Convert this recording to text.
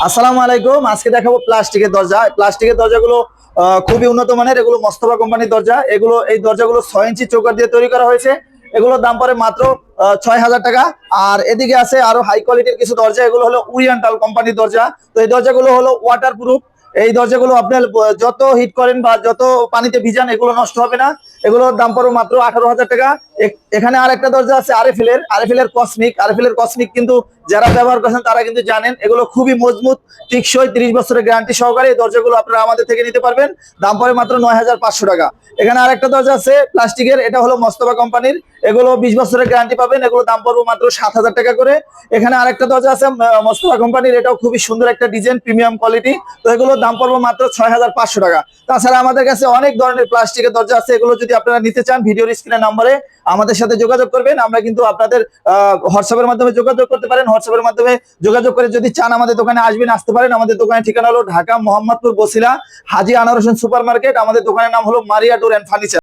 আসসালামু আলাইকুম। আজকে দেখাবো প্লাস্টিকের দরজা। প্লাস্টিকের দরজাগুলো খুবই উন্নত মানের। এগুলো মোস্তফা কোম্পানির দরজা। এই দরজাগুলো 6 ইঞ্চি চৌকাঠ দিয়ে তৈরি করা হয়েছে। এগুলোর দাম পড়ে মাত্র 6,000 টাকা। আর এদিকে আছে আরো হাই কোয়ালিটির কিছু দরজা। এগুলো হলো ওরিয়েন্টাল কোম্পানির দরজা। তো এই দরজাগুলো হলো ওয়াটার প্রুফ। এই দরজাগুলো আপনার যত হিট করেন বা যত পানিতে ভিজান এগুলো নষ্ট হবে না। এগুলোর দাম পড়বে মাত্র 18,000 টাকা। এখানে আর একটা দরজা আছে আরএফএল এর কসমিক কিন্তু যারা ব্যবহার করছেন তারা কিন্তু জানেন এগুলো খুবই মজবুত, টিকসই, 30 বছরের গ্যারান্টি সহকারে এই দরজাগুলো আপনারা আমাদের থেকে নিতে পারবেন। দাম পড়ে মাত্র 9,500 টাকা। এখানে আরেকটা দরজা আছে প্লাস্টিকের, এটা হলো মোস্তফা কোম্পানির। এগুলো 20 বছরের গ্যারান্টি পাবেন। এগুলো দাম পড়বে মাত্র 7,000 টাকা করে। এখানে আরেকটা দরজা আছে মোস্তফা কোম্পানির, এটাও খুবই সুন্দর একটা ডিজাইন, প্রিমিয়াম কোয়ালিটি। তো এগুলোর দাম পড়বে মাত্র 6,500 টাকা। তাছাড়া আমাদের কাছে অনেক ধরনের প্লাস্টিকের দরজা আছে। এগুলো যদি আপনারা নিতে চান ভিডিওর স্ক্রিনের নম্বরে আমাদের সাথে যোগাযোগ করবেন। আমরা কিন্তু আপনাদের হোয়াটসঅ্যাপের মাধ্যমে যোগাযোগ করতে পারেন। হোয়াটসঅ্যাপের মাধ্যমে যোগাযোগ করে যদি চান আমাদের দোকানে আসতে পারেন। আমাদের দোকানের ঠিকানা হলো ঢাকা মোহাম্মদপুর বসিলা হাজী আনোয়ার হোসেন সুপার মার্কেট। আমাদের দোকানের নাম হলো মারিয়া ডোর অ্যান্ড ফার্নিচার।